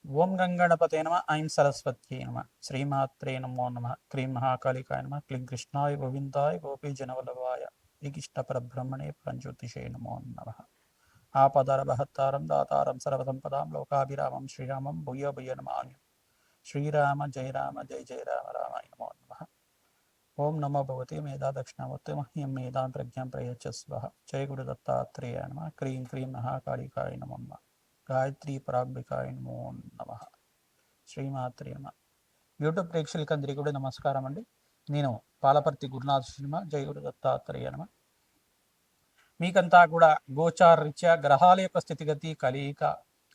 ఓం గంగణపతే నమ ఐం సరస్వత్యై నమ శ్రీమాత్రే నమో నమ క్రీం మహాకాళికాయ నమ క్లీం కృష్ణాయ గోవిందాయ గోపీజనవల్లభాయ శ్రీకృష్ణ పరబ్రహ్మణే పరంజ్యోతిషే నమో నమ ఆపదరభహత్తారం దాతారం సర్వసంపదాం లోకాభిరామం శ్రీరామం భూయ భూయ నమామి శ్రీరామ జయ రామ జయ జయ రామ రామాయ నమో నమ ఓం నమో భగవతే మేధా దక్షిణామూర్తి మహ్యం మేధాం ప్రజ్ఞాం ప్రయచ్చస్వ జయ గురు దత్తాత్రేయ నమ క్రీం క్రీం మహాకాళికాయ నమో నమ గాయత్రి పరాంబికాయ నమో నమ శ్రీమాత్రి నమ యూట్యూబ్ ప్రేక్షకులందరికీ కూడా నమస్కారం అండి. నేను పాలపర్తి గురునాథ సినిమా జయ గురు దత్తాత్రేయ నమ. మీకంతా కూడా గోచారరీత్యా గ్రహాల యొక్క స్థితిగతి కలయిక,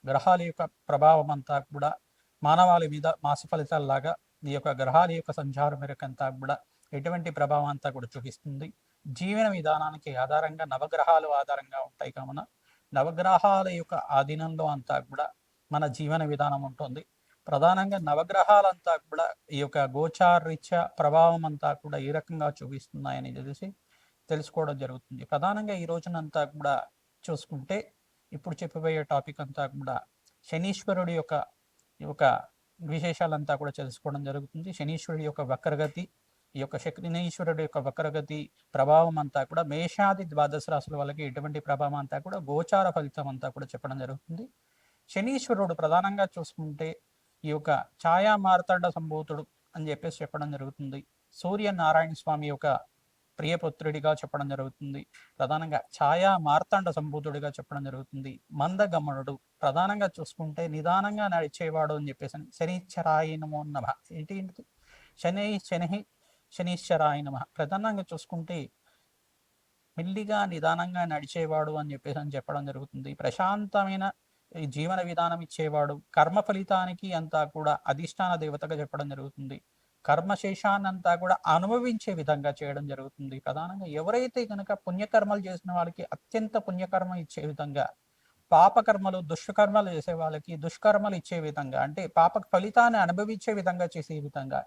గ్రహాల యొక్క ప్రభావం అంతా కూడా మానవాళి మీద మాస ఫలితాలలాగా ఈ యొక్క గ్రహాల యొక్క సంచారం మేరకంతా కూడా ఎటువంటి ప్రభావం అంతా కూడా చూపిస్తుంది. జీవన విధానానికి ఆధారంగా నవగ్రహాలు ఆధారంగా ఉంటాయి కావున నవగ్రహాల యొక్క ఆధీనంలో అంతా కూడా మన జీవన విధానం ఉంటుంది. ప్రధానంగా నవగ్రహాలంతా కూడా ఈ యొక్క గోచారరీత్యా ప్రభావం అంతా కూడా ఏ రకంగా చూపిస్తున్నాయని తెలుసుకోవడం జరుగుతుంది. ప్రధానంగా ఈ రోజునంతా కూడా చూసుకుంటే ఇప్పుడు చెప్పబోయే టాపిక్ అంతా కూడా శనీశ్వరుడి యొక్క విశేషాలంతా కూడా తెలుసుకోవడం జరుగుతుంది. శనీశ్వరుడి యొక్క వక్రగతి, ఈ యొక్క శనీశ్వరుడు యొక్క వక్రగతి ప్రభావం అంతా కూడా మేషాది ద్వాదశ రాశుల వాళ్ళకి ఎటువంటి ప్రభావం అంతా కూడా గోచార ఫలితం అంతా కూడా చెప్పడం జరుగుతుంది. శనీశ్వరుడు ప్రధానంగా చూసుకుంటే ఈ యొక్క ఛాయా మార్తాండ సంభూతుడు అని చెప్పేసి చెప్పడం జరుగుతుంది. సూర్యనారాయణ స్వామి యొక్క ప్రియపుత్రుడిగా చెప్పడం జరుగుతుంది. ప్రధానంగా ఛాయా మార్తాండ సంభూతుడిగా చెప్పడం జరుగుతుంది. మందగమనుడు ప్రధానంగా చూసుకుంటే నిదానంగా నడిచేవాడు అని చెప్పేసి శనిశ్చరాయ నమో నమః. ఏంటి శనీశ్వరాయ నమః. ప్రధానంగా చూసుకుంటే మెల్లిగా నిదానంగా నడిచేవాడు అని చెప్పడం జరుగుతుంది. ప్రశాంతమైన జీవన విధానం ఇచ్చేవాడు, కర్మ ఫలితానికి అంతా కూడా అధిష్టాన దేవతగా చెప్పడం జరుగుతుంది. కర్మశేషాన్నంతా కూడా అనుభవించే విధంగా చేయడం జరుగుతుంది. ప్రధానంగా ఎవరైతే కనుక పుణ్యకర్మలు చేసిన వాళ్ళకి అత్యంత పుణ్యకర్మ ఇచ్చే విధంగా, పాపకర్మలు దుష్కర్మలు చేసే వాళ్ళకి దుష్కర్మలు ఇచ్చే విధంగా, అంటే పాప ఫలితాన్ని అనుభవించే విధంగా చేసే విధంగా,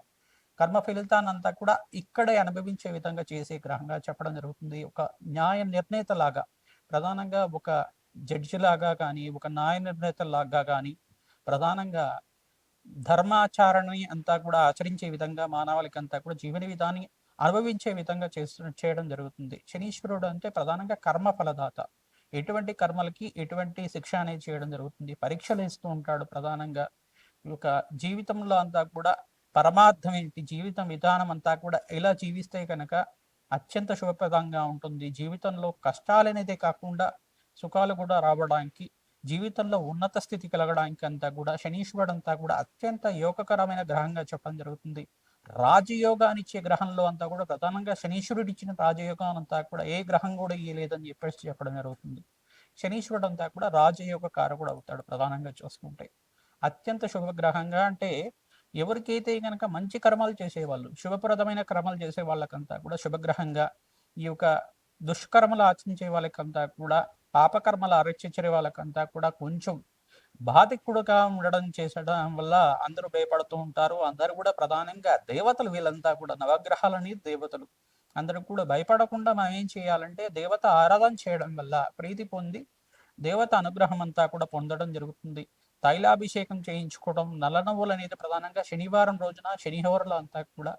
కర్మ ఫలితాన్ని అంతా కూడా ఇక్కడే అనుభవించే విధంగా చేసే గ్రహంగా చెప్పడం జరుగుతుంది. ఒక న్యాయ నిర్ణేత లాగా, ప్రధానంగా ఒక జడ్జి లాగా కానీ, ఒక న్యాయ నిర్ణేత లాగా కానీ, ప్రధానంగా ధర్మాచరణని అంతా కూడా ఆచరించే విధంగా మానవాళికి అంతా కూడా జీవన విధాన్ని అనుభవించే విధంగా చేయడం జరుగుతుంది. శనీశ్వరుడు అంటే ప్రధానంగా కర్మ ఫలదాత. ఎటువంటి కర్మలకి ఎటువంటి శిక్ష అనేది చేయడం జరుగుతుంది. పరీక్షలు ఇస్తూ ఉంటాడు. ప్రధానంగా ఈ యొక్క జీవితంలో అంతా కూడా పరమార్థం ఏంటి, జీవితం విధానం అంతా కూడా ఎలా జీవిస్తే కనుక అత్యంత శుభప్రదంగా ఉంటుంది, జీవితంలో కష్టాలు అనేది కాకుండా సుఖాలు కూడా రావడానికి, జీవితంలో ఉన్నత స్థితి కలగడానికి అంతా కూడా శనీశ్వరుడు అంతా కూడా అత్యంత యోగకరమైన గ్రహంగా చెప్పడం జరుగుతుంది. రాజయోగాన్ని ఇచ్చే గ్రహంలో అంతా కూడా ప్రధానంగా శనీశ్వరుడు ఇచ్చిన రాజయోగం అంతా కూడా ఏ గ్రహం కూడా ఇయ్యలేదని చెప్పేసి చెప్పడం జరుగుతుంది. శనీశ్వరుడు అంతా కూడా రాజయోగ కారకుడు అవుతాడు. ప్రధానంగా చూసుకుంటే అత్యంత శుభగ్రహంగా, అంటే ఎవరికైతే కనుక మంచి కర్మలు చేసేవాళ్ళు, శుభప్రదమైన కర్మలు చేసే వాళ్ళకంతా కూడా శుభగ్రహంగా, ఈ యొక్క దుష్కర్మలు ఆచరించే వాళ్ళకంతా కూడా, పాపకర్మలు ఆరక్షించే వాళ్ళకంతా కూడా కొంచెం బాధికుడుగా ఉండడం చేసడం వల్ల అందరూ భయపడుతూ ఉంటారు. అందరూ కూడా ప్రధానంగా దేవతలు, వీళ్ళంతా కూడా నవగ్రహాలని దేవతలు అందరూ కూడా భయపడకుండా మనం ఏం చేయాలంటే దేవత ఆరాధన చేయడం వల్ల ప్రీతి పొంది దేవత అనుగ్రహం అంతా కూడా పొందడం జరుగుతుంది. తైలాభిషేకం చేయించుకోవడం, నల్ల నువ్వులు అనేది ప్రధానంగా శనివారం రోజున శనిహోరలో అంతా కూడా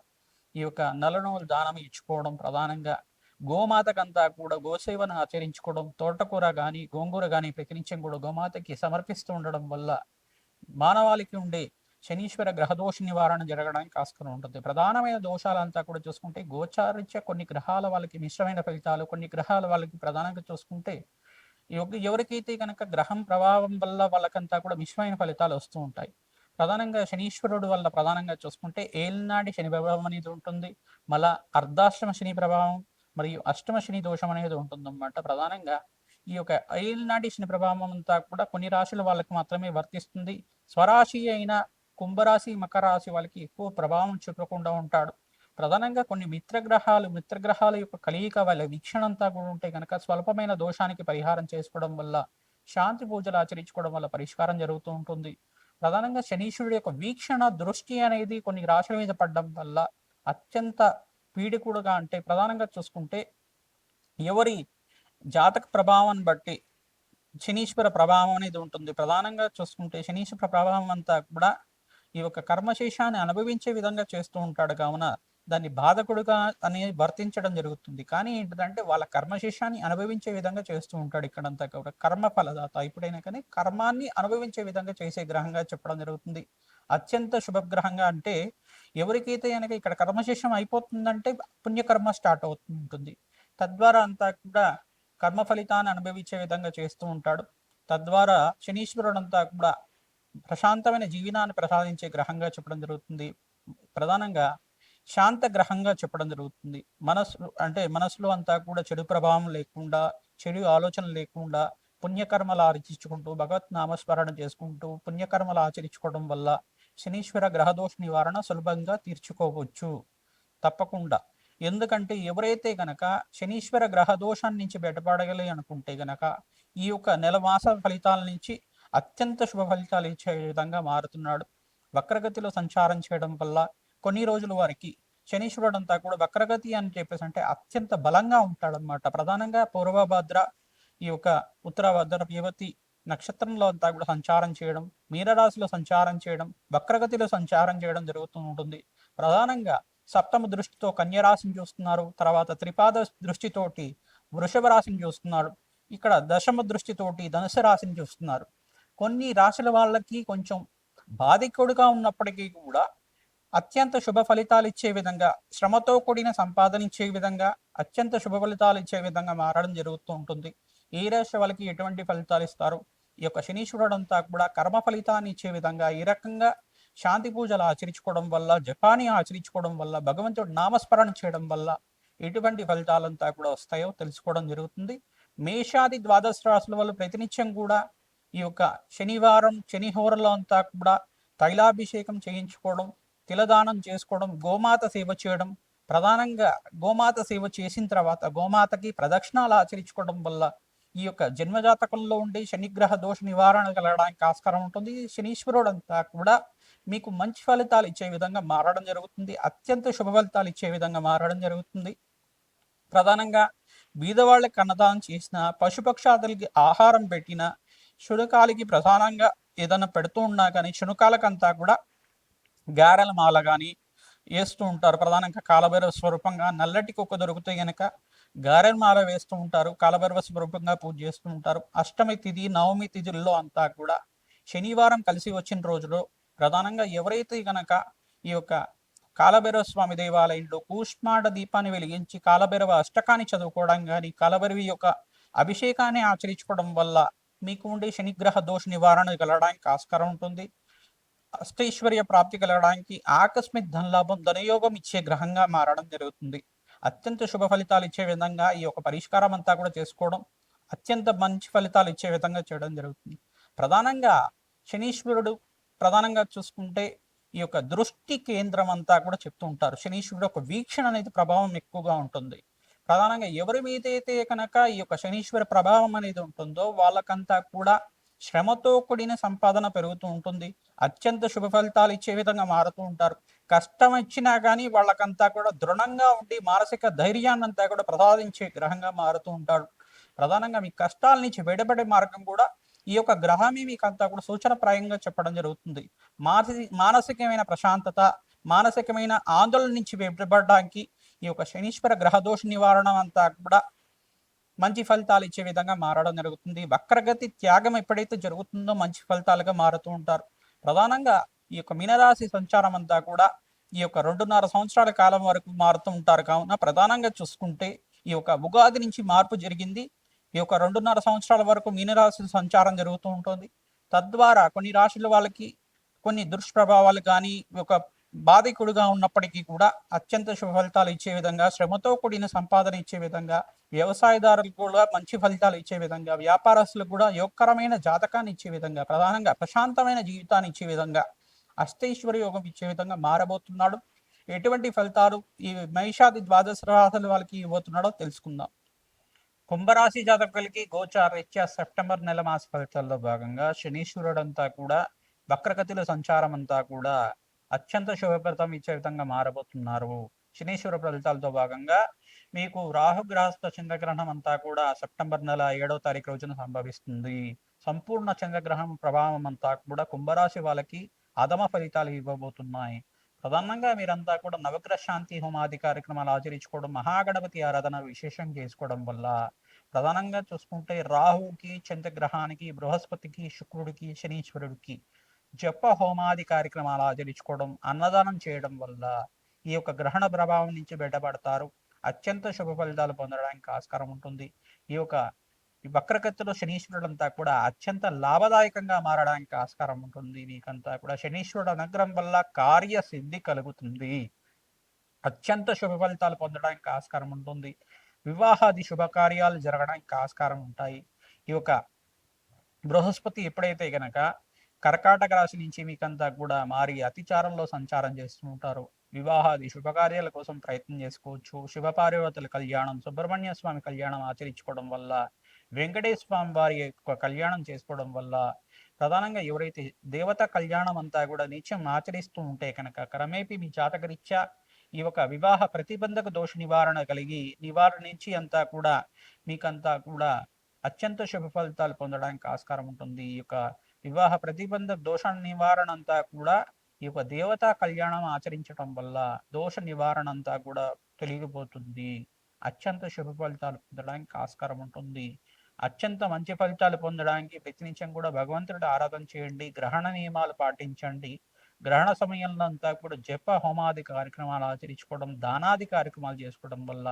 ఈ యొక్క నల్ల నువ్వులు దానం ఇచ్చుకోవడం, ప్రధానంగా గోమాతకంతా కూడా గోసేవను ఆచరించుకోవడం, తోటకూర కానీ గోంగూర కానీ ప్రతినిత్యం కూడా గోమాతకి సమర్పిస్తూ ఉండడం వల్ల మానవాళికి ఉండే శనీశ్వర గ్రహదోష నివారణ జరగడానికి ఆస్కారం ఉంటుంది. ప్రధానమైన దోషాలంతా కూడా చూసుకుంటే గోచారీత్యా కొన్ని గ్రహాల వాళ్ళకి మిశ్రమైన ఫలితాలు, కొన్ని గ్రహాల వాళ్ళకి ప్రధానంగా చూసుకుంటే ఎవరికైతే కనుక గ్రహం ప్రభావం వల్ల వాళ్ళకంతా కూడా మిశ్రమైన ఫలితాలు వస్తూ ఉంటాయి. ప్రధానంగా శనీశ్వరుడు వల్ల ప్రధానంగా చూసుకుంటే ఏలినాటి శని ప్రభావం అనేది ఉంటుంది. మళ్ళా అర్ధాష్టమ శని ప్రభావం మరియు అష్టమ శని దోషం అనేది ఉంటుందన్నమాట. ప్రధానంగా ఈ యొక్క ఏలినాటి శని ప్రభావం అంతా కూడా కొన్ని రాశుల వాళ్ళకి మాత్రమే వర్తిస్తుంది. స్వరాశి అయిన కుంభరాశి, మకర రాశి వాళ్ళకి ఎక్కువ ప్రభావం చూపకుండా ఉంటాడు. ప్రధానంగా కొన్ని మిత్రగ్రహాల యొక్క కలయిక వాళ్ళ వీక్షణ అంతా కూడా ఉంటే కనుక స్వల్పమైన దోషానికి పరిహారం చేసుకోవడం వల్ల, శాంతి పూజలు ఆచరించుకోవడం వల్ల పరిష్కారం జరుగుతూ ఉంటుంది. ప్రధానంగా శనీశ్వరుడు యొక్క వీక్షణ దృష్టి అనేది కొన్ని రాశుల మీద పడడం వల్ల అత్యంత పీడికుడుగా, అంటే ప్రధానంగా చూసుకుంటే ఎవరి జాతక ప్రభావాన్ని బట్టి శనీశ్వర ప్రభావం అనేది ఉంటుంది. ప్రధానంగా చూసుకుంటే శనీశ్వర ప్రభావం అంతా కూడా ఈ యొక్క కర్మశేషాన్ని అనుభవించే విధంగా చేస్తూ ఉంటాడు కావున దాన్ని బాధకుడుగా అనేది వర్తించడం జరుగుతుంది. కానీ ఏంటిదంటే వాళ్ళ కర్మశేషాన్ని అనుభవించే విధంగా చేస్తూ ఉంటాడు ఇక్కడంతా కూడా. కర్మ ఫలదాత ఎప్పుడైనా కానీ కర్మాన్ని అనుభవించే విధంగా చేసే గ్రహంగా చెప్పడం జరుగుతుంది. అత్యంత శుభగ్రహంగా అంటే ఎవరికైతే కనుక ఇక్కడ కర్మశేషం అయిపోతుందంటే పుణ్యకర్మ స్టార్ట్ అవుతుంటుంది. తద్వారా అంతా కూడా కర్మ ఫలితాన్ని అనుభవించే విధంగా చేస్తూ ఉంటాడు. తద్వారా శనీశ్వరుడంతా కూడా ప్రశాంతమైన జీవనాన్ని ప్రసాదించే గ్రహంగా చెప్పడం జరుగుతుంది. ప్రధానంగా శాంత గ్రహంగా చెప్పడం జరుగుతుంది. మనసులో అంతా కూడా చెడు ప్రభావం లేకుండా, చెడు ఆలోచన లేకుండా పుణ్యకర్మలు ఆచరించుకుంటూ భగవత్ నామస్మరణ చేసుకుంటూ పుణ్యకర్మలు ఆచరించుకోవడం వల్ల శనీశ్వర గ్రహదోష నివారణ సులభంగా తీర్చుకోవచ్చు తప్పకుండా. ఎందుకంటే ఎవరైతే గనక శనీశ్వర గ్రహ దోషాన్ని నుంచి బయటపడగలి అనుకుంటే గనక ఈ యొక్క నెల మాస ఫలితాల నుంచి అత్యంత శుభ ఫలితాలు ఇచ్చే విధంగా మారుతున్నాడు. వక్రగతిలో సంచారం చేయడం వల్ల కొన్ని రోజుల వారికి శనీశ్వరుడు అంతా కూడా వక్రగతి అని చెప్పేసి అంటే అత్యంత బలంగా ఉంటాడనమాట. ప్రధానంగా పూర్వభద్ర ఈ యొక్క ఉత్తరభద్ర యువతి నక్షత్రంలో అంతా కూడా సంచారం చేయడం, మీనరాశిలో సంచారం చేయడం, వక్రగతిలో సంచారం చేయడం జరుగుతూ ఉంటుంది. ప్రధానంగా సప్తమ దృష్టితో కన్యరాశిని చూస్తున్నారు. తర్వాత త్రిపాద దృష్టితోటి వృషభ రాశిని చూస్తున్నారు. ఇక్కడ దశమ దృష్టితోటి ధనుసు రాశిని చూస్తున్నారు. కొన్ని రాశుల వాళ్ళకి కొంచెం బాధికుడుగా ఉన్నప్పటికీ కూడా అత్యంత శుభ ఫలితాలు ఇచ్చే విధంగా, శ్రమతో కూడిన సంపాదన ఇచ్చే విధంగా, అత్యంత శుభ ఫలితాలు ఇచ్చే విధంగా మారడం జరుగుతూ ఉంటుంది. ఏ రాశి వాళ్ళకి ఎటువంటి ఫలితాలు ఇస్తారు, ఈ యొక్క శనీశ్వరుడు అంతా కూడా కర్మ ఫలితాన్ని ఇచ్చే విధంగా ఈ రకంగా శాంతి పూజలు ఆచరించుకోవడం వల్ల, జపాన్ని ఆచరించుకోవడం వల్ల, భగవంతుడు నామస్మరణ చేయడం వల్ల ఎటువంటి ఫలితాలంతా కూడా వస్తాయో తెలుసుకోవడం జరుగుతుంది. మేషాది ద్వాదశ రాశుల వల్ల ప్రతినిత్యం కూడా ఈ యొక్క శనివారం శనిహోరలో అంతా కూడా తైలాభిషేకం చేయించుకోవడం, తిలదానం చేసుకోవడం, గోమాత సేవ చేయడం, ప్రధానంగా గోమాత సేవ చేసిన తర్వాత గోమాతకి ప్రదక్షిణాలు ఆచరించుకోవడం వల్ల ఈ యొక్క జన్మజాతకంలో ఉండే శనిగ్రహ దోష నివారణ కలగడానికి ఆస్కారం ఉంటుంది. శనీశ్వరుడు అంతా కూడా మీకు మంచి ఫలితాలు ఇచ్చే విధంగా మారడం జరుగుతుంది. అత్యంత శుభ ఫలితాలు ఇచ్చే విధంగా మారడం జరుగుతుంది. ప్రధానంగా బీదవాళ్ళకి అన్నదానం చేసిన, పశుపక్షాదులకి ఆహారం పెట్టిన, శునకాలకి ప్రధానంగా ఏదైనా పెడుతూ ఉన్నా కానీ శునకాలకంతా కూడా గారెల మాల కానీ వేస్తూ ఉంటారు. ప్రధానంగా కాలభైరవ స్వరూపంగా నల్లటి కుక్క దొరికితే గనక గారెల మాల వేస్తూ ఉంటారు. కాలభైరవ స్వరూపంగా పూజ చేస్తూ ఉంటారు. అష్టమి తిథి, నవమి తిథుల్లో అంతా కూడా శనివారం కలిసి వచ్చిన రోజులో ప్రధానంగా ఎవరైతే గనక ఈ యొక్క కాలభైరవ స్వామి దేవాలయంలో కూష్మాండ దీపాన్ని వెలిగించి కాలభైరవ అష్టకాన్ని చదువుకోవడం కానీ, కాలభైరవి యొక్క అభిషేకాన్ని ఆచరించుకోవడం వల్ల మీకు ఉండే శనిగ్రహ దోష నివారణ కలగడానికి ఆస్కారం ఉంటుంది. అష్టైశ్వర్య ప్రాప్తి కలగడానికి, ఆకస్మిక ధనలాభం, ధనయోగం ఇచ్చే గ్రహంగా మారడం జరుగుతుంది. అత్యంత శుభ ఫలితాలు ఇచ్చే విధంగా ఈ యొక్క పరిష్కారం అంతా కూడా చేసుకోవడం, అత్యంత మంచి ఫలితాలు ఇచ్చే విధంగా చేయడం జరుగుతుంది. ప్రధానంగా శనీశ్వరుడు ప్రధానంగా చూసుకుంటే ఈ యొక్క దృష్టి కేంద్రం అంతా కూడా చెప్తూ ఉంటారు. శనీశ్వరుడు ఒక వీక్షణ అనేది ప్రభావం ఎక్కువగా ఉంటుంది. ప్రధానంగా ఎవరి మీద అయితే కనుక ఈ యొక్క శనీశ్వర ప్రభావం అనేది ఉంటుందో వాళ్ళకంతా కూడా శ్రమతో కూడిన సంపాదన పెరుగుతూ ఉంటుంది. అత్యంత శుభ ఫలితాలు ఇచ్చే విధంగా మారుతూ ఉంటారు. కష్టం ఇచ్చినా కానీ వాళ్ళకంతా కూడా దృఢంగా ఉండి మానసిక ధైర్యాన్ని అంతా కూడా ప్రసాదించే గ్రహంగా మారుతూ ఉంటాడు. ప్రధానంగా మీ కష్టాల నుంచి బయటపడే మార్గం కూడా ఈ యొక్క గ్రహమే మీకు అంతా కూడా సూచనప్రాయంగా చెప్పడం జరుగుతుంది. మానసికమైన ప్రశాంతత, మానసికమైన ఆందోళన నుంచి బయటపడడానికి ఈ యొక్క శనీశ్వర గ్రహదోష నివారణ అంతా కూడా మంచి ఫలితాలు ఇచ్చే విధంగా మారడం జరుగుతుంది. వక్రగతి త్యాగం ఎప్పుడైతే జరుగుతుందో మంచి ఫలితాలుగా మారుతూ ఉంటారు. ప్రధానంగా ఈ యొక్క మీనరాశి సంచారం అంతా కూడా ఈ యొక్క 2.5 సంవత్సరాల కాలం వరకు మారుతూ ఉంటారు. కావున ప్రధానంగా చూసుకుంటే ఈ యొక్క ఉగాది నుంచి మార్పు జరిగింది. ఈ యొక్క 2.5 సంవత్సరాల వరకు మీనరాశి సంచారం జరుగుతూ ఉంటుంది. తద్వారా కొన్ని రాశుల వాళ్ళకి కొన్ని దుష్ప్రభావాలు కానీ ఒక బాధికుడుగా ఉన్నప్పటికీ కూడా అత్యంత శుభ ఫలితాలు ఇచ్చే విధంగా, శ్రమతో కూడిన సంపాదన ఇచ్చే విధంగా, వ్యవసాయదారులకు కూడా మంచి ఫలితాలు ఇచ్చే విధంగా, వ్యాపారస్తులకు కూడా యోగకరమైన జాతకాన్ని ఇచ్చే విధంగా, ప్రధానంగా ప్రశాంతమైన జీవితాన్ని ఇచ్చే విధంగా, అష్టైశ్వర్య యోగం ఇచ్చే విధంగా మారబోతున్నాడు. ఎటువంటి ఫలితాలు ఈ మేషాది ద్వాదశ రాశుల వాళ్ళకి ఇవ్వబోతున్నాడో తెలుసుకుందాం. కుంభరాశి జాతకులకి గోచారీత్యా సెప్టెంబర్ నెల మాస ఫలితాల్లో భాగంగా శనీశ్వరుడంతా కూడా వక్రగతిలో సంచారం అంతా కూడా అత్యంత శుభప్రదం ఇచ్చే విధంగా మారబోతున్నారు. శనీశ్వర ఫలితాలతో భాగంగా మీకు రాహుగ్రహస్థ చంద్రగ్రహణం అంతా కూడా సెప్టెంబర్ నెల 7వ తారీఖు రోజున సంభవిస్తుంది. సంపూర్ణ చంద్రగ్రహణం ప్రభావం అంతా కూడా కుంభరాశి వాళ్ళకి అధమ ఫలితాలు ఇవ్వబోతున్నాయి. ప్రధానంగా మీరంతా కూడా నవగ్రహ శాంతి హోమాది కార్యక్రమాలు ఆచరించుకోవడం, మహాగణపతి ఆరాధన విశేషం చేసుకోవడం వల్ల ప్రధానంగా చూసుకుంటే రాహుకి, చంద్రగ్రహానికి, బృహస్పతికి, శుక్రుడికి, శనీశ్వరుడికి జప హోమాది కార్యక్రమాలు ఆచరించుకోవడం, అన్నదానం చేయడం వల్ల ఈ యొక్క గ్రహణ ప్రభావం నుంచి బయటపడతారు. అత్యంత శుభ ఫలితాలు పొందడానికి ఆస్కారం ఉంటుంది. ఈ యొక్క వక్రగతిలో శనీశ్వరుడంతా కూడా అత్యంత లాభదాయకంగా మారడానికి ఆస్కారం ఉంటుంది. మీకంతా కూడా శనీశ్వరుడు అనుగ్రహం వల్ల కార్యసిద్ధి కలుగుతుంది. అత్యంత శుభ ఫలితాలు పొందడానికి ఆస్కారం ఉంటుంది. వివాహాది శుభకార్యాలు జరగడానికి ఆస్కారం ఉంటాయి. ఈ యొక్క బృహస్పతి ఎప్పుడైతే గనక కర్కాటక రాశి నుంచి మీకంతా కూడా మారి అతిచారంలో సంచారం చేస్తూ ఉంటారు. వివాహాది శుభకార్యాల కోసం ప్రయత్నం చేసుకోవచ్చు. శుభపార్వతుల కళ్యాణం, సుబ్రహ్మణ్య స్వామి కళ్యాణం ఆచరించుకోవడం వల్ల, వెంకటేశ్వర స్వామి వారి యొక్క కళ్యాణం చేసుకోవడం వల్ల, ప్రధానంగా ఎవరైతే దేవత కళ్యాణం అంతా కూడా నిత్యం ఆచరిస్తూ ఉంటే కనుక క్రమేపీ మీ జాతకరీత్యా ఈ యొక్క వివాహ ప్రతిబంధక దోష నివారణ కలిగి నివారణ నుంచి అంతా కూడా మీకంతా కూడా అత్యంత శుభ ఫలితాలు పొందడానికి ఆస్కారం ఉంటుంది. ఈ యొక్క వివాహ ప్రతిబంధక దోష నివారణ అంతా కూడా ఈ యొక్క దేవతా కళ్యాణం ఆచరించడం వల్ల దోష నివారణ అంతా కూడా తొలగిపోతుంది. అత్యంత శుభ ఫలితాలు పొందడానికి ఆస్కారం ఉంటుంది. అత్యంత మంచి ఫలితాలు పొందడానికి ప్రతినిత్యం కూడా భగవంతుడి ఆరాధన చేయండి. గ్రహణ నియమాలు పాటించండి. గ్రహణ సమయంలో అంతా కూడా జప హోమాది కార్యక్రమాలు ఆచరించుకోవడం, దానాది కార్యక్రమాలు చేసుకోవడం వల్ల,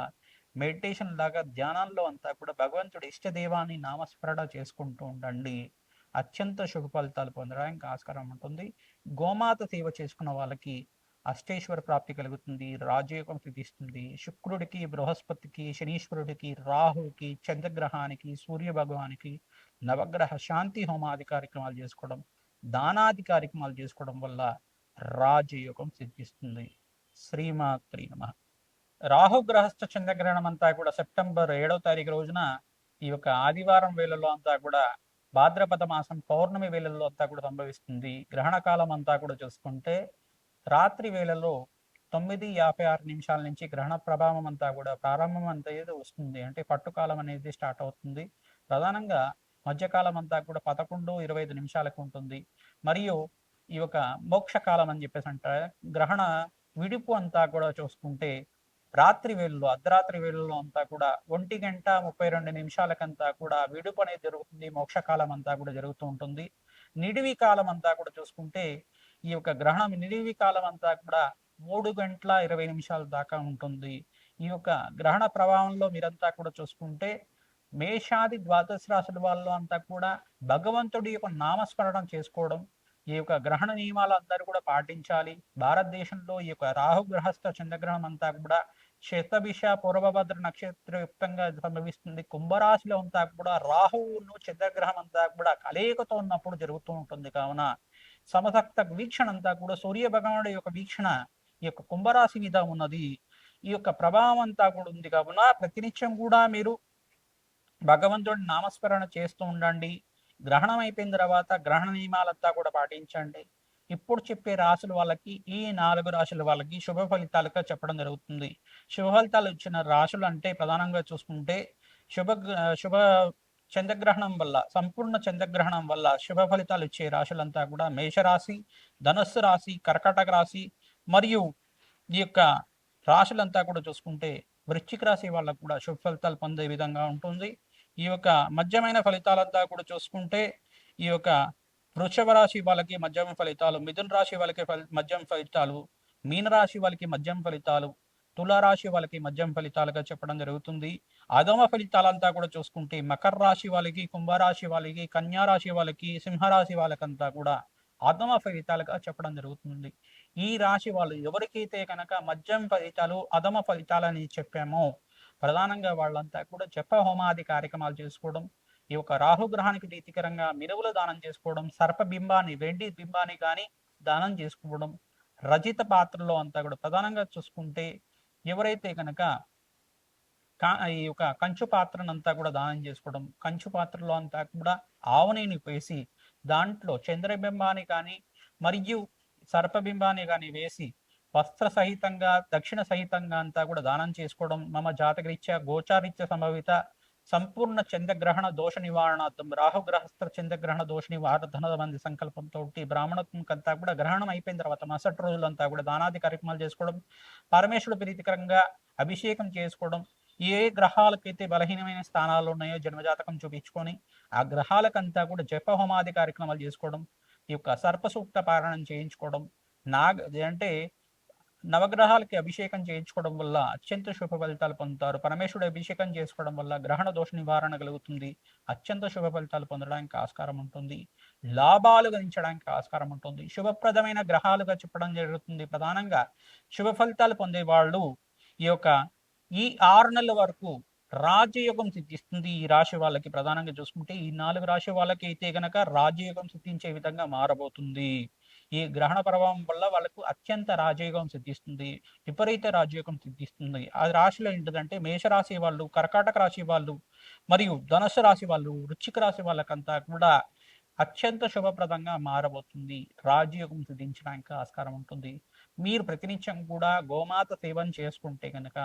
మెడిటేషన్ లాగా ధ్యానాల్లో అంతా కూడా భగవంతుడి ఇష్టదేవాన్ని నామస్మరణ చేసుకుంటూ ఉండండి. అత్యంత శుభ ఫలితాలు పొందడానికి ఆస్కారం ఉంటుంది. గోమాత సేవ చేసుకున్న వాళ్ళకి అష్టేశ్వర ప్రాప్తి కలుగుతుంది. రాజయోగం సిద్ధిస్తుంది. శుక్రుడికి, బృహస్పతికి, శనీశ్వరుడికి, రాహుకి, చంద్రగ్రహానికి, సూర్య భగవానికి నవగ్రహ శాంతి హోమాది కార్యక్రమాలు చేసుకోవడం, దానాది కార్యక్రమాలు చేసుకోవడం వల్ల రాజయోగం సిద్ధిస్తుంది. శ్రీమాత్రి నమః. రాహుగ్రహస్థ చంద్రగ్రహణం అంతా కూడా సెప్టెంబర్ 7వ తారీఖు రోజున ఈ యొక్క ఆదివారం వేళల్లో అంతా కూడా భాద్రపద మాసం పౌర్ణమి వేళల్లో అంతా కూడా సంభవిస్తుంది. గ్రహణ కాలం అంతా కూడా చూసుకుంటే రాత్రి వేళల్లో 9:56 నుంచి గ్రహణ ప్రభావం అంతా కూడా ప్రారంభం అంతా ఏదో వస్తుంది. అంటే పట్టుకాలం అనేది స్టార్ట్ అవుతుంది. ప్రధానంగా మధ్యకాలం అంతా కూడా 11:25 ఉంటుంది. మరియు ఈ యొక్క మోక్షకాలం అని చెప్పేసి అంటారు. గ్రహణ విడుపు అంతా కూడా చూసుకుంటే రాత్రి వేళల్లో, అర్ధరాత్రి వేళల్లో అంతా కూడా 1:32 కూడా విడుపు అనేది జరుగుతుంది. మోక్షకాలం అంతా కూడా జరుగుతూ ఉంటుంది. నిడివి కాలం అంతా కూడా చూసుకుంటే ఈ యొక్క గ్రహణం నిడివి కాలం అంతా కూడా 3:20 దాకా ఉంటుంది. ఈ యొక్క గ్రహణ ప్రభావంలో మీరంతా కూడా చూసుకుంటే మేషాది ద్వాదశ రాశుల వాళ్ళు అంతా కూడా భగవంతుడి యొక్క నామస్మరణం చేసుకోవడం, ఈ యొక్క గ్రహణ నియమాలు అందరూ కూడా పాటించాలి. భారతదేశంలో ఈ యొక్క రాహుగ్రహస్థ చంద్రగ్రహణం అంతా కూడా శతభిష పూర్వభద్ర నక్షత్రయుక్తంగా సంభవిస్తుంది. కుంభరాశిలో అంతా కూడా రాహువును చంద్రగ్రహం అంతా కూడా కలయికతో ఉన్నప్పుడు జరుగుతూ ఉంటుంది. కావున సమసప్త వీక్షణ అంతా కూడా సూర్య భగవానుడి యొక్క వీక్షణ ఈ యొక్క కుంభరాశి మీద ఉన్నది. ఈ యొక్క ప్రభావం అంతా కూడా ఉంది. కావున ప్రతినిత్యం కూడా మీరు భగవంతుడిని నామస్మరణ చేస్తూ ఉండండి. గ్రహణం అయిపోయిన తర్వాత గ్రహణ నియమాలంతా కూడా పాటించండి. ఇప్పుడు చెప్పే రాశుల వాళ్ళకి ఈ 4 రాశుల వాళ్ళకి శుభ ఫలితాలుగా చెప్పడం జరుగుతుంది. శుభ ఫలితాలు ఇచ్చిన రాశులు అంటే ప్రధానంగా చూసుకుంటే శుభ చంద్రగ్రహణం వల్ల, సంపూర్ణ చంద్రగ్రహణం వల్ల శుభ ఫలితాలు ఇచ్చే రాశులంతా కూడా మేషరాశి, ధనస్సు రాశి, కర్కాటక రాశి మరియు ఈ యొక్క రాశులంతా కూడా చూసుకుంటే వృశ్చిక రాశి వాళ్ళకు కూడా శుభ ఫలితాలు పొందే విధంగా ఉంటుంది. ఈ యొక్క మధ్యమైన ఫలితాలంతా కూడా చూసుకుంటే ఈ యొక్క వృషభ రాశి వాళ్ళకి మధ్యమ ఫలితాలు, మిథున రాశి వాళ్ళకి మధ్యమ ఫలితాలు, మీనరాశి వాళ్ళకి మధ్యమ ఫలితాలు, తులారాశి వాళ్ళకి మధ్యమ ఫలితాలుగా చెప్పడం జరుగుతుంది. అధమ ఫలితాలంతా కూడా చూసుకుంటే మకర రాశి వాళ్ళకి, కుంభరాశి వాళ్ళకి, కన్యా రాశి వాళ్ళకి, సింహరాశి వాళ్ళకంతా కూడా అధమ ఫలితాలుగా చెప్పడం జరుగుతుంది. ఈ రాశి వాళ్ళు ఎవరికైతే కనుక మధ్యమ ఫలితాలు, అధమ ఫలితాలని చెప్పామో ప్రధానంగా వాళ్ళంతా కూడా జప హోమాది కార్యక్రమాలు చేసుకోవడం, ఈ యొక్క రాహుగ్రహానికి ప్రీతికరంగా మినువులు దానం చేసుకోవడం, సర్పబింబాన్ని, వెండి బింబాన్ని కానీ దానం చేసుకోవడం, రజిత పాత్రలో అంతా కూడా ప్రధానంగా చూసుకుంటే ఎవరైతే కనుక ఈ యొక్క కంచు పాత్రను అంతా కూడా దానం చేసుకోవడం, కంచు పాత్రలో అంతా కూడా ఆవునేని వేసి దాంట్లో చంద్రబింబాన్ని కానీ మరియు సర్పబింబాన్ని కానీ వేసి వస్త్ర సహితంగా దక్షిణ సహితంగా అంతా కూడా దానం చేసుకోవడం, మమ జాతకరీత్యా గోచారీత్య సంభవిత సంపూర్ణ చంద్రగ్రహణ దోష నివారణార్థం రాహుగ్రహస్థ చంద్రగ్రహణ దోష నివారణ ధనబంధి సంకల్పంతో బ్రాహ్మణత్వంకంతా కూడా గ్రహణం అయిపోయిన తర్వాత మరుసటి రోజులంతా కూడా దానాది కార్యక్రమాలు చేసుకోవడం, పరమేశ్వరుడు ప్రీతికరంగా అభిషేకం చేసుకోవడం, ఏ గ్రహాలకైతే బలహీనమైన స్థానాలు ఉన్నాయో జన్మజాతకం చూపించుకొని ఆ గ్రహాలకంతా కూడా జప హోమాది కార్యక్రమాలు చేసుకోవడం, ఈ యొక్క సర్పసూక్త పారాయణం చేయించుకోవడం, అంటే నవగ్రహాలకి అభిషేకం చేయించుకోవడం వల్ల అత్యంత శుభ ఫలితాలు పొందుతారు. పరమేశ్వరుడు అభిషేకం చేసుకోవడం వల్ల గ్రహణ దోష నివారణ కలుగుతుంది. అత్యంత శుభ ఫలితాలు పొందడానికి ఆస్కారం ఉంటుంది. లాభాలు గణించడానికి ఆస్కారం ఉంటుంది. శుభప్రదమైన గ్రహాలుగా చెప్పడం జరుగుతుంది. ప్రధానంగా శుభ ఫలితాలు పొందే వాళ్ళు ఈ యొక్క ఈ 6 నెలల వరకు రాజయోగం సిద్ధిస్తుంది. ఈ రాశి వాళ్ళకి ప్రధానంగా చూసుకుంటే ఈ 4 రాశి వాళ్ళకి అయితే గనక రాజయోగం సిద్ధించే విధంగా మారబోతుంది. ఈ గ్రహణ ప్రభావం వల్ల వాళ్ళకు అత్యంత రాజయోగం సిద్ధిస్తుంది, విపరీత రాజయోగం సిద్ధిస్తుంది. ఆ రాశిలో ఏంటిదంటే మేషరాశి వాళ్ళు, కర్కాటక రాశి వాళ్ళు, మరియు ధనుసు రాశి వాళ్ళు, వృశ్చిక రాశి వాళ్ళకంతా కూడా అత్యంత శుభప్రదంగా మారబోతుంది. రాజయోగం సిద్ధించడానికి ఆస్కారం ఉంటుంది. మీరు ప్రతినిత్యం కూడా గోమాత సేవను చేసుకుంటే కనుక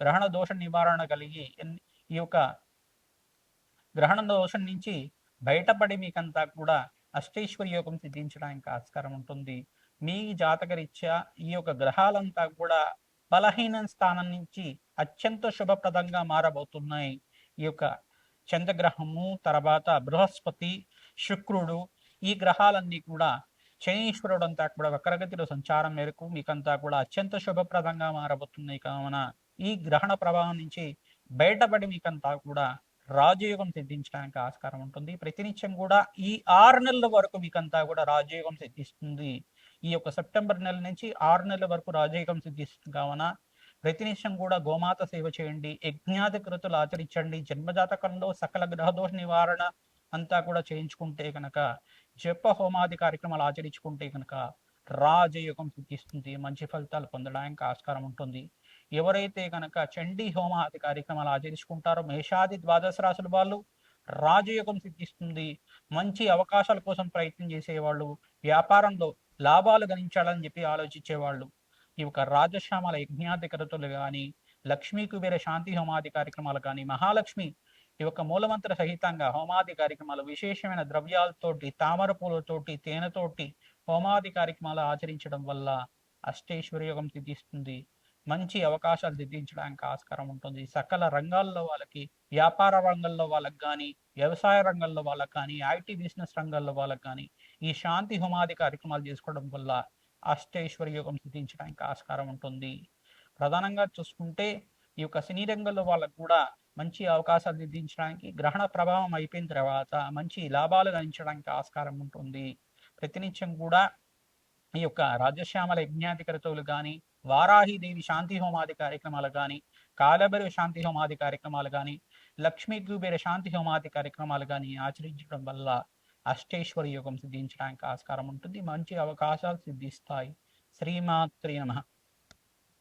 గ్రహణ దోష నివారణ కలిగి ఈ యొక్క గ్రహణ దోషం నుంచి బయటపడి మీకంతా కూడా అష్టైశ్వర్య యోగం సిద్ధించడానికి ఆస్కారం ఉంటుంది. మీ జాతకరీత్యా ఈ యొక్క గ్రహాలంతా కూడా బలహీన స్థానం నుంచి అత్యంత శుభప్రదంగా మారబోతున్నాయి. ఈ యొక్క చంద్రగ్రహము, తర్వాత బృహస్పతి, శుక్రుడు, ఈ గ్రహాలన్నీ కూడా శనీశ్వరుడు అంతా కూడా వక్రగతిలో సంచారం మేరకు మీకంతా కూడా అత్యంత శుభప్రదంగా మారబోతున్నాయి. కావున ఈ గ్రహణ ప్రభావం నుంచి బయటపడి మీకంతా కూడా రాజయోగం సిద్ధించడానికి ఆస్కారం ఉంటుంది. ప్రతినిత్యం కూడా ఈ 6 నెలల వరకు మీకంతా కూడా రాజయోగం సిద్ధిస్తుంది. ఈ యొక్క సెప్టెంబర్ నెల నుంచి 6 నెలల వరకు రాజయోగం సిద్ధిస్తుంది. కావున ప్రతినిత్యం కూడా గోమాత సేవ చేయండి, యజ్ఞాది కృతులు ఆచరించండి. జన్మజాతకంలో సకల గ్రహదోష నివారణ అంతా కూడా చేయించుకుంటే కనుక, జప హోమాది కార్యక్రమాలు ఆచరించుకుంటే కనుక రాజయోగం సిద్ధిస్తుంది. మంచి ఫలితాలు పొందడానికి ఆస్కారం ఉంటుంది. ఎవరైతే కనుక చండీ హోమాది కార్యక్రమాలు ఆచరించుకుంటారో మేషాది ద్వాదశ రాశుల వాళ్ళు రాజయోగం సిద్ధిస్తుంది. మంచి అవకాశాల కోసం ప్రయత్నం చేసేవాళ్ళు, వ్యాపారంలో లాభాలు గణించాలని చెప్పి ఆలోచించేవాళ్ళు ఈ యొక్క రాజశ్యామల యజ్ఞాధికరతులు కానీ, లక్ష్మీ కుబేర శాంతి హోమాది కార్యక్రమాలు కానీ, మహాలక్ష్మి ఈ యొక్క మూలమంత్ర సహితంగా హోమాది కార్యక్రమాలు విశేషమైన ద్రవ్యాలతోటి, తామర పూలతోటి, తేనెతోటి హోమాది కార్యక్రమాలు ఆచరించడం వల్ల అష్టైశ్వర్యోగం సిద్ధిస్తుంది. మంచి అవకాశాలు సిద్ధించడానికి ఆస్కారం ఉంటుంది. సకల రంగాల్లో వాళ్ళకి, వ్యాపార రంగంలో వాళ్ళకి కానీ, వ్యవసాయ రంగంలో వాళ్ళకి కానీ, ఐటీ బిజినెస్ రంగంలో వాళ్ళకి కానీ ఈ శాంతి హోమాది కార్యక్రమాలు చేసుకోవడం వల్ల అష్టైశ్వర్యోగం సిద్ధించడానికి ఆస్కారం ఉంటుంది. ప్రధానంగా చూసుకుంటే ఈ యొక్క సినీ రంగంలో వాళ్ళకు కూడా మంచి అవకాశాలు సిద్ధించడానికి, గ్రహణ ప్రభావం అయిపోయిన తర్వాత మంచి లాభాలు గణించడానికి ఆస్కారం ఉంటుంది. ప్రతినిత్యం కూడా ఈ యొక్క రాజశ్యామల యజ్ఞాధికరతులు కానీ, వారాహిదేవి శాంతి హోమాది కార్యక్రమాలు కానీ, కాలభైరవ శాంతి హోమాది కార్యక్రమాలు కానీ, లక్ష్మీ కుబేర శాంతి హోమాది కార్యక్రమాలు కానీ ఆచరించడం వల్ల అష్టైశ్వర్య యోగం సిద్ధించడానికి ఆస్కారం ఉంటుంది. మంచి అవకాశాలు సిద్ధిస్తాయి. శ్రీమాత్రే నమః.